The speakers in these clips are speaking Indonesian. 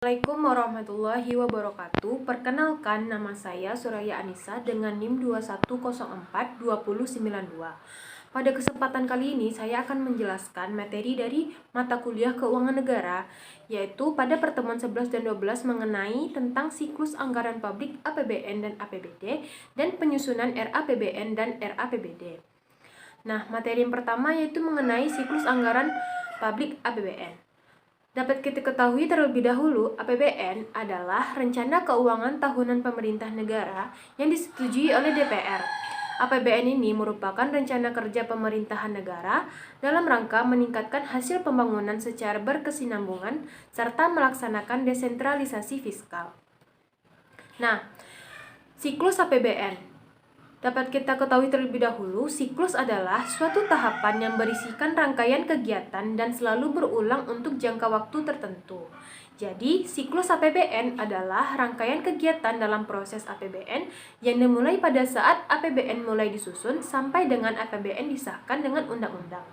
Assalamualaikum warahmatullahi wabarakatuh. Perkenalkan, nama saya Suraya Anissa dengan NIM 21042092. Pada kesempatan kali ini saya akan menjelaskan materi dari mata kuliah Keuangan Negara, yaitu pada pertemuan 11 dan 12 mengenai tentang siklus anggaran publik APBN dan APBD dan penyusunan RAPBN dan RAPBD. Nah, materi yang pertama yaitu mengenai siklus anggaran publik APBN. Dapat kita ketahui terlebih dahulu, APBN adalah rencana keuangan tahunan pemerintah negara yang disetujui oleh DPR. APBN ini merupakan rencana kerja pemerintahan negara dalam rangka meningkatkan hasil pembangunan secara berkesinambungan serta melaksanakan desentralisasi fiskal. Nah, siklus APBN dapat kita ketahui terlebih dahulu, siklus adalah suatu tahapan yang berisikan rangkaian kegiatan dan selalu berulang untuk jangka waktu tertentu. Jadi, siklus APBN adalah rangkaian kegiatan dalam proses APBN yang dimulai pada saat APBN mulai disusun sampai dengan APBN disahkan dengan undang-undang.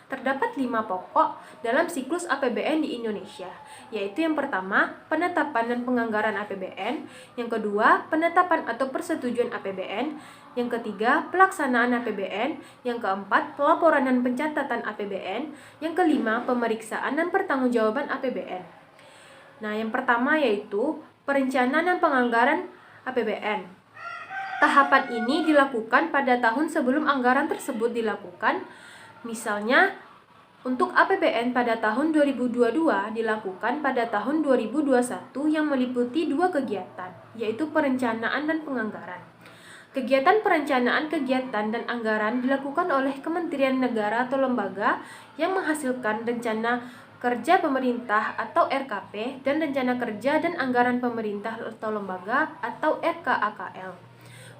Terdapat 5 pokok dalam siklus APBN di Indonesia, yaitu yang pertama, penetapan dan penganggaran APBN, yang kedua, penetapan atau persetujuan APBN, yang ketiga, pelaksanaan APBN, yang keempat, pelaporan dan pencatatan APBN, yang kelima, pemeriksaan dan pertanggungjawaban APBN. Nah, yang pertama yaitu perencanaan dan penganggaran APBN. Tahapan ini dilakukan pada tahun sebelum anggaran tersebut dilakukan. Misalnya, untuk APBN pada tahun 2022 dilakukan pada tahun 2021 yang meliputi 2 kegiatan, yaitu perencanaan dan penganggaran. Kegiatan perencanaan kegiatan dan anggaran dilakukan oleh Kementerian Negara atau lembaga yang menghasilkan rencana kerja pemerintah atau RKP dan rencana kerja dan anggaran pemerintah atau lembaga atau RKAKL.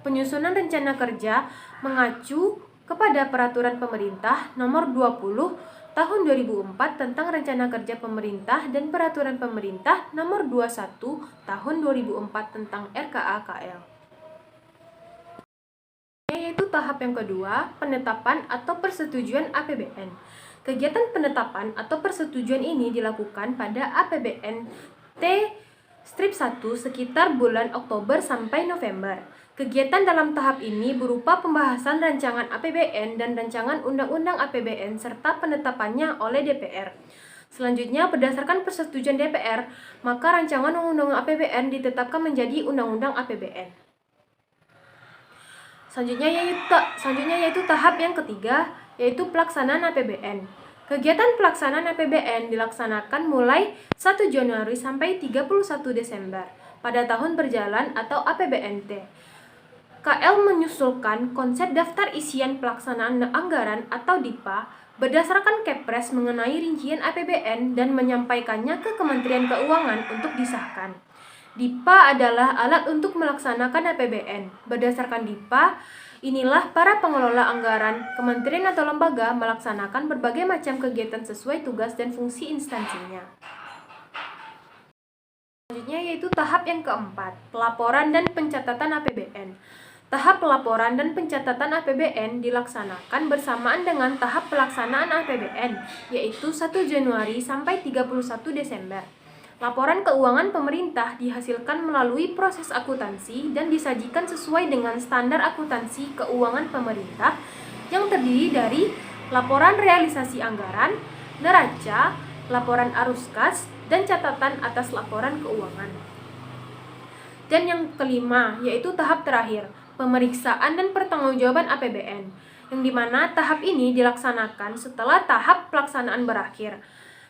Penyusunan rencana kerja mengacu kepada Peraturan Pemerintah Nomor 20 Tahun 2004 tentang Rencana Kerja Pemerintah dan Peraturan Pemerintah Nomor 21 Tahun 2004 tentang RKAKL. Yaitu tahap yang kedua, penetapan atau persetujuan APBN. Kegiatan penetapan atau persetujuan ini dilakukan pada APBN T-1 sekitar bulan Oktober sampai November. Kegiatan dalam tahap ini berupa pembahasan rancangan APBN dan rancangan undang-undang APBN serta penetapannya oleh DPR. Selanjutnya, berdasarkan persetujuan DPR, maka rancangan undang-undang APBN ditetapkan menjadi undang-undang APBN. Selanjutnya yaitu tahap yang ketiga, yaitu pelaksanaan APBN. Kegiatan pelaksanaan APBN dilaksanakan mulai 1 Januari sampai 31 Desember pada tahun berjalan atau APBNT. KL menyusulkan konsep daftar isian pelaksanaan anggaran atau DIPA berdasarkan Kepres mengenai rincian APBN dan menyampaikannya ke Kementerian Keuangan untuk disahkan. DIPA adalah alat untuk melaksanakan APBN. Berdasarkan DIPA, inilah para pengelola anggaran, kementerian atau lembaga melaksanakan berbagai macam kegiatan sesuai tugas dan fungsi instansinya. Selanjutnya yaitu tahap yang keempat, pelaporan dan pencatatan APBN. Tahap pelaporan dan pencatatan APBN dilaksanakan bersamaan dengan tahap pelaksanaan APBN, yaitu 1 Januari sampai 31 Desember. Laporan keuangan pemerintah dihasilkan melalui proses akuntansi dan disajikan sesuai dengan standar akuntansi keuangan pemerintah yang terdiri dari laporan realisasi anggaran, neraca, laporan arus kas, dan catatan atas laporan keuangan. Dan yang kelima, yaitu tahap terakhir, pemeriksaan dan pertanggungjawaban APBN, yang dimana tahap ini dilaksanakan setelah tahap pelaksanaan berakhir,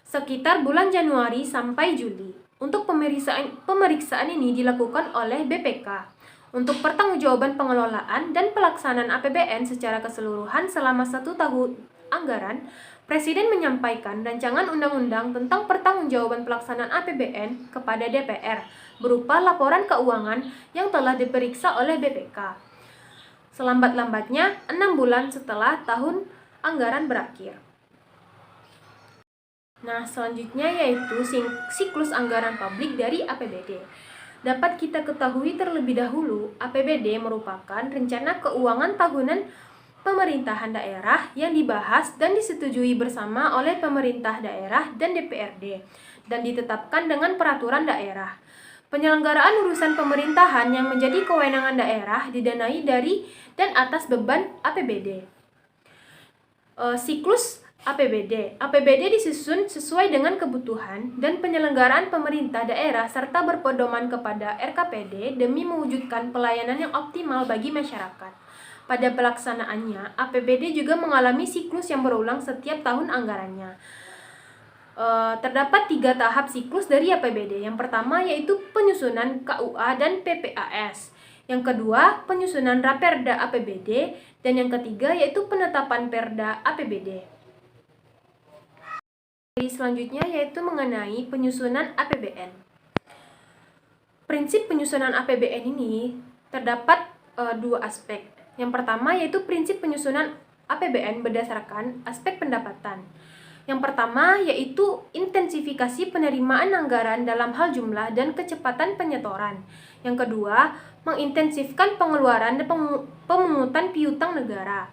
sekitar bulan Januari sampai Juli. Untuk pemeriksaan ini dilakukan oleh BPK. Untuk pertanggungjawaban pengelolaan dan pelaksanaan APBN secara keseluruhan selama 1 tahun anggaran, Presiden menyampaikan rancangan undang-undang tentang pertanggungjawaban pelaksanaan APBN kepada DPR berupa laporan keuangan yang telah diperiksa oleh BPK. Selambat-lambatnya 6 bulan setelah tahun anggaran berakhir. Nah, selanjutnya yaitu siklus anggaran publik dari APBD. Dapat kita ketahui terlebih dahulu, APBD merupakan rencana keuangan tahunan pemerintahan daerah yang dibahas dan disetujui bersama oleh pemerintah daerah dan DPRD. dan ditetapkan dengan peraturan daerah. Penyelenggaraan urusan pemerintahan yang menjadi kewenangan daerah didanai dari dan atas beban APBD. Siklus APBD. APBD disusun sesuai dengan kebutuhan dan penyelenggaraan pemerintah daerah serta berpedoman kepada RKPD demi mewujudkan pelayanan yang optimal bagi masyarakat. Pada pelaksanaannya, APBD juga mengalami siklus yang berulang setiap tahun anggarannya. Terdapat 3 tahap siklus dari APBD. Yang pertama yaitu penyusunan KUA dan PPAS. Yang kedua, penyusunan Raperda APBD. Dan yang ketiga yaitu penetapan Perda APBD. Selanjutnya yaitu mengenai penyusunan APBN. Prinsip penyusunan APBN ini terdapat 2 aspek. Yang pertama yaitu prinsip penyusunan APBN berdasarkan aspek pendapatan. Yang pertama yaitu intensifikasi penerimaan anggaran dalam hal jumlah dan kecepatan penyetoran. Yang kedua, mengintensifkan pengeluaran dan pemungutan piutang negara.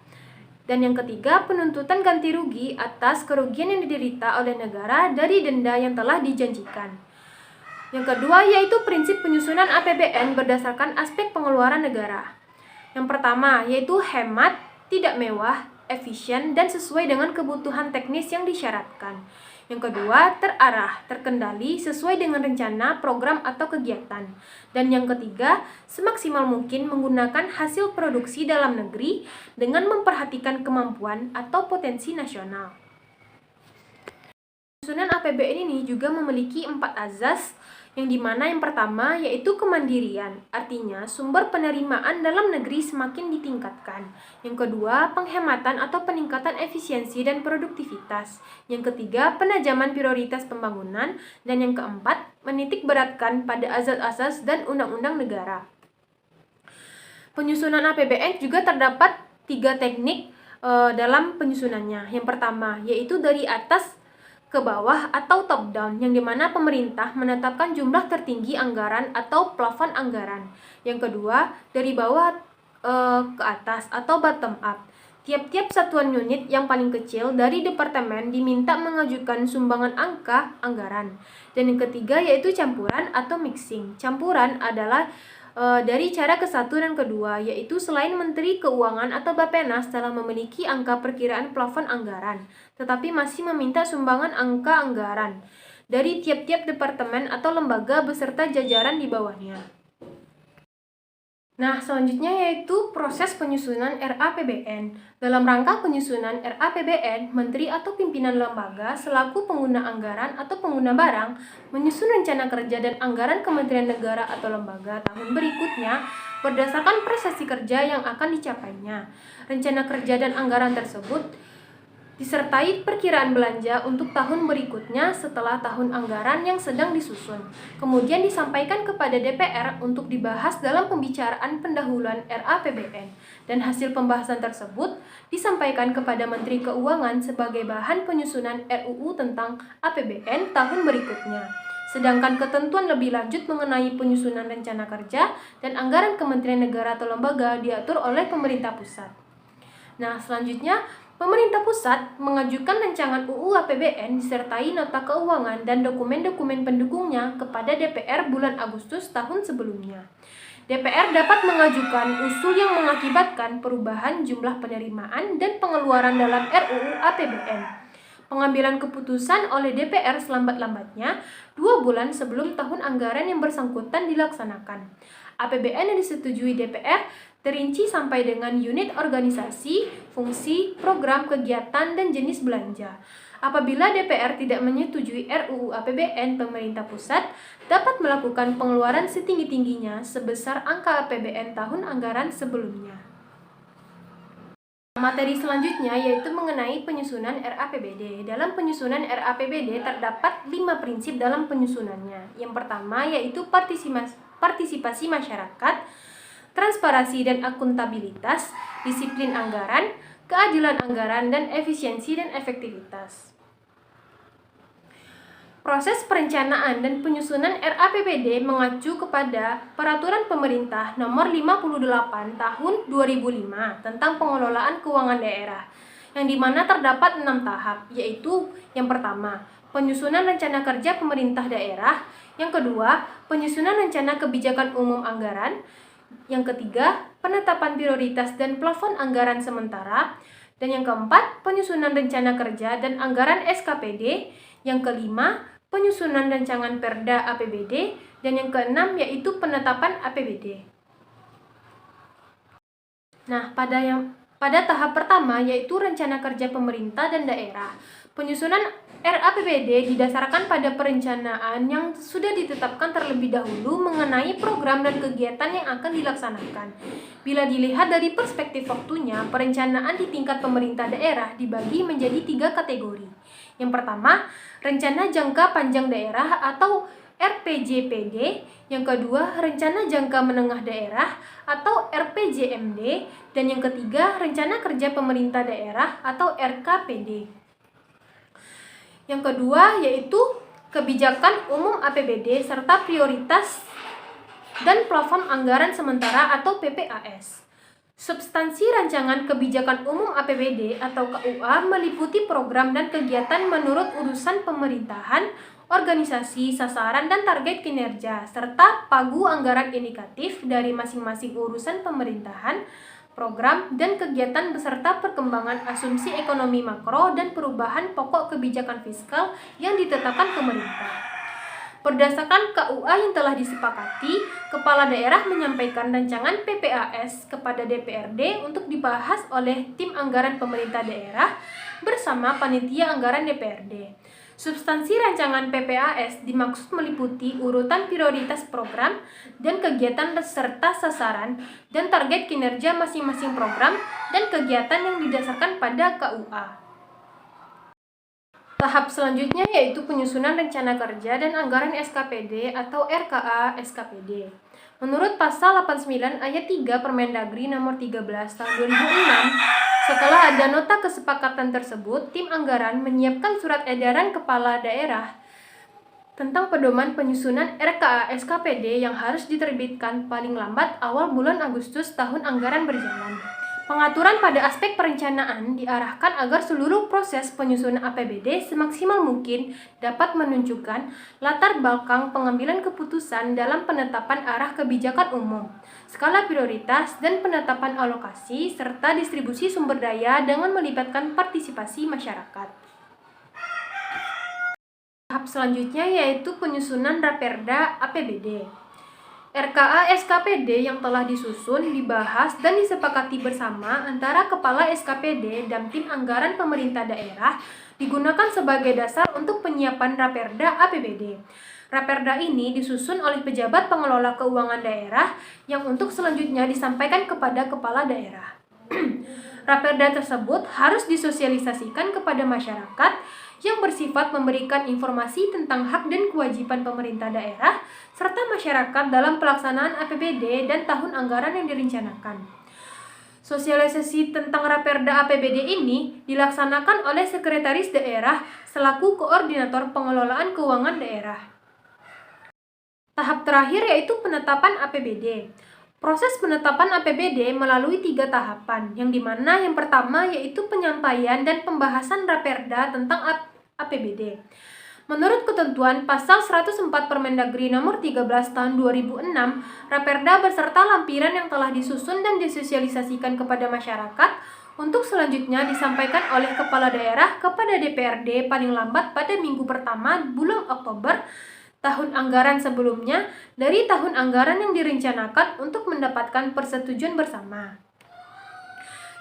Dan yang ketiga, penuntutan ganti rugi atas kerugian yang diderita oleh negara dari denda yang telah dijanjikan. Yang kedua yaitu prinsip penyusunan APBN berdasarkan aspek pengeluaran negara. Yang pertama yaitu hemat, tidak mewah, efisien, dan sesuai dengan kebutuhan teknis yang disyaratkan. Yang kedua, terarah, terkendali, sesuai dengan rencana, program, atau kegiatan. Dan yang ketiga, semaksimal mungkin menggunakan hasil produksi dalam negeri dengan memperhatikan kemampuan atau potensi nasional. Penyusunan APBN ini juga memiliki 4 azas, yang dimana yang pertama yaitu kemandirian, artinya sumber penerimaan dalam negeri semakin ditingkatkan. Yang kedua, penghematan atau peningkatan efisiensi dan produktivitas. Yang ketiga, penajaman prioritas pembangunan. Dan yang keempat, menitik beratkan pada azas-azas dan undang-undang negara. Penyusunan APBN juga terdapat 3 teknik dalam penyusunannya. Yang pertama yaitu dari atas ke bawah atau top down, yang dimana pemerintah menetapkan jumlah tertinggi anggaran atau plafon anggaran. Yang kedua, dari bawah ke atas atau bottom up. Tiap-tiap satuan unit yang paling kecil dari departemen diminta mengajukan sumbangan angka anggaran. Dan yang ketiga yaitu campuran atau mixing. Campuran adalah dari cara ke-1 dan kedua, yaitu selain Menteri Keuangan atau Bappenas telah memiliki angka perkiraan plafon anggaran, tetapi masih meminta sumbangan angka anggaran dari tiap-tiap departemen atau lembaga beserta jajaran di bawahnya. Nah, selanjutnya yaitu proses penyusunan RAPBN. Dalam rangka penyusunan RAPBN, Menteri atau pimpinan lembaga selaku pengguna anggaran atau pengguna barang menyusun rencana kerja dan anggaran kementerian negara atau lembaga tahun berikutnya berdasarkan prestasi kerja yang akan dicapainya. Rencana kerja dan anggaran tersebut disertai perkiraan belanja untuk tahun berikutnya setelah tahun anggaran yang sedang disusun. Kemudian disampaikan kepada DPR untuk dibahas dalam pembicaraan pendahuluan RAPBN. Dan hasil pembahasan tersebut disampaikan kepada Menteri Keuangan sebagai bahan penyusunan RUU tentang APBN tahun berikutnya. Sedangkan ketentuan lebih lanjut mengenai penyusunan rencana kerja dan anggaran kementerian negara atau lembaga diatur oleh pemerintah pusat. Nah, selanjutnya pemerintah pusat mengajukan rancangan UU APBN disertai nota keuangan dan dokumen-dokumen pendukungnya kepada DPR bulan Agustus tahun sebelumnya. DPR dapat mengajukan usul yang mengakibatkan perubahan jumlah penerimaan dan pengeluaran dalam RUU APBN. Pengambilan keputusan oleh DPR selambat-lambatnya 2 bulan sebelum tahun anggaran yang bersangkutan dilaksanakan. APBN yang disetujui DPR terinci sampai dengan unit organisasi, fungsi, program, kegiatan, dan jenis belanja. Apabila DPR tidak menyetujui RUU APBN, pemerintah pusat dapat melakukan pengeluaran setinggi-tingginya sebesar angka APBN tahun anggaran sebelumnya. Materi selanjutnya yaitu mengenai penyusunan RAPBD. Dalam penyusunan RAPBD terdapat 5 prinsip dalam penyusunannya. Yang pertama yaitu partisipasi masyarakat, transparansi dan akuntabilitas, disiplin anggaran, keadilan anggaran, dan efisiensi dan efektivitas. Proses perencanaan dan penyusunan RAPBD mengacu kepada Peraturan Pemerintah Nomor 58 Tahun 2005 tentang pengelolaan keuangan daerah, yang dimana terdapat 6 tahap, yaitu yang pertama, penyusunan rencana kerja pemerintah daerah. Yang kedua, penyusunan rencana kebijakan umum anggaran. Yang ketiga, penetapan prioritas dan plafon anggaran sementara. Dan yang keempat, penyusunan rencana kerja dan anggaran SKPD. Yang kelima, penyusunan rancangan Perda APBD. Dan yang keenam yaitu penetapan APBD. Nah, pada tahap pertama yaitu rencana kerja pemerintah dan daerah. Penyusunan RAPBD didasarkan pada perencanaan yang sudah ditetapkan terlebih dahulu mengenai program dan kegiatan yang akan dilaksanakan. Bila dilihat dari perspektif waktunya, perencanaan di tingkat pemerintah daerah dibagi menjadi 3 kategori. Yang pertama, rencana jangka panjang daerah atau RPJPD. Yang kedua, rencana jangka menengah daerah atau RPJMD. Dan yang ketiga, rencana kerja pemerintah daerah atau RKPD. Yang kedua yaitu kebijakan umum APBD serta prioritas dan plafon anggaran sementara atau PPAS. Substansi rancangan kebijakan umum APBD atau KUA meliputi program dan kegiatan menurut urusan pemerintahan, organisasi, sasaran, dan target kinerja, serta pagu anggaran indikatif dari masing-masing urusan pemerintahan, program, dan kegiatan beserta perkembangan asumsi ekonomi makro dan perubahan pokok kebijakan fiskal yang ditetapkan pemerintah. Berdasarkan KUA yang telah disepakati, Kepala Daerah menyampaikan rancangan PPAS kepada DPRD untuk dibahas oleh tim anggaran pemerintah daerah bersama panitia anggaran DPRD. Substansi rancangan PPAS dimaksud meliputi urutan prioritas program dan kegiatan serta sasaran dan target kinerja masing-masing program dan kegiatan yang didasarkan pada KUA. Tahap selanjutnya yaitu penyusunan rencana kerja dan anggaran SKPD atau RKA SKPD. Menurut pasal 89 ayat 3 Permendagri nomor 13 tahun 2006, setelah ada nota kesepakatan tersebut, tim anggaran menyiapkan surat edaran kepala daerah tentang pedoman penyusunan RKA SKPD yang harus diterbitkan paling lambat awal bulan Agustus tahun anggaran berjalan. Pengaturan pada aspek perencanaan diarahkan agar seluruh proses penyusunan APBD semaksimal mungkin dapat menunjukkan latar belakang pengambilan keputusan dalam penetapan arah kebijakan umum, skala prioritas, dan penetapan alokasi, serta distribusi sumber daya dengan melibatkan partisipasi masyarakat. Tahap selanjutnya yaitu penyusunan Raperda APBD. RKA SKPD yang telah disusun, dibahas, dan disepakati bersama antara Kepala SKPD dan tim anggaran pemerintah daerah digunakan sebagai dasar untuk penyiapan Raperda APBD. Raperda ini disusun oleh pejabat pengelola keuangan daerah yang untuk selanjutnya disampaikan kepada kepala daerah. Raperda tersebut harus disosialisasikan kepada masyarakat yang bersifat memberikan informasi tentang hak dan kewajiban pemerintah daerah serta masyarakat dalam pelaksanaan APBD dan tahun anggaran yang direncanakan. Sosialisasi tentang Raperda APBD ini dilaksanakan oleh Sekretaris Daerah selaku Koordinator Pengelolaan Keuangan Daerah. Tahap terakhir yaitu penetapan APBD. Proses penetapan APBD melalui 3 tahapan, yang dimana yang pertama yaitu penyampaian dan pembahasan Raperda tentang APBD. Menurut ketentuan Pasal 104 Permendagri nomor 13 tahun 2006, Raperda beserta lampiran yang telah disusun dan disosialisasikan kepada masyarakat untuk selanjutnya disampaikan oleh Kepala Daerah kepada DPRD paling lambat pada minggu pertama bulan Oktober tahun anggaran sebelumnya dari tahun anggaran yang direncanakan untuk mendapatkan persetujuan bersama.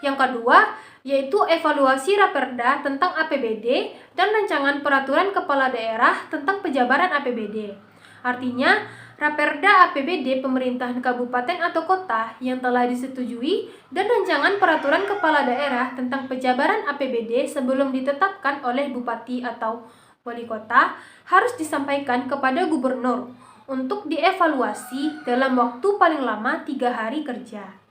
Yang kedua, yaitu evaluasi Raperda tentang APBD dan rancangan peraturan kepala daerah tentang penjabaran APBD. Artinya, Raperda APBD pemerintahan kabupaten atau kota yang telah disetujui dan rancangan peraturan kepala daerah tentang penjabaran APBD sebelum ditetapkan oleh bupati atau wali kota harus disampaikan kepada gubernur untuk dievaluasi dalam waktu paling lama 3 hari kerja.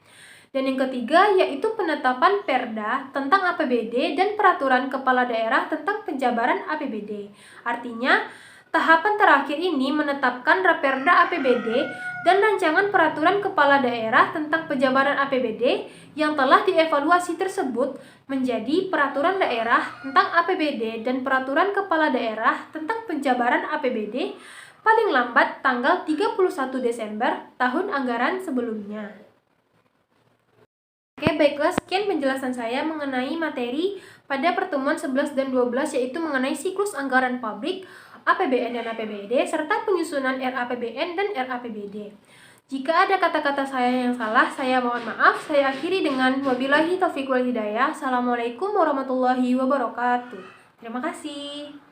Dan yang ketiga yaitu penetapan Perda tentang APBD dan peraturan kepala daerah tentang penjabaran APBD. Artinya, tahapan terakhir ini menetapkan Raperda APBD dan rancangan peraturan kepala daerah tentang penjabaran APBD yang telah dievaluasi tersebut menjadi peraturan daerah tentang APBD dan peraturan kepala daerah tentang penjabaran APBD paling lambat tanggal 31 Desember tahun anggaran sebelumnya. Oke, baiklah, sekian penjelasan saya mengenai materi pada pertemuan 11 dan 12, yaitu mengenai siklus anggaran publik, APBN dan APBD, serta penyusunan RAPBN dan RAPBD. Jika ada kata-kata saya yang salah, saya mohon maaf. Saya akhiri dengan wabillahi taufiq wal hidayah. Assalamualaikum warahmatullahi wabarakatuh. Terima kasih.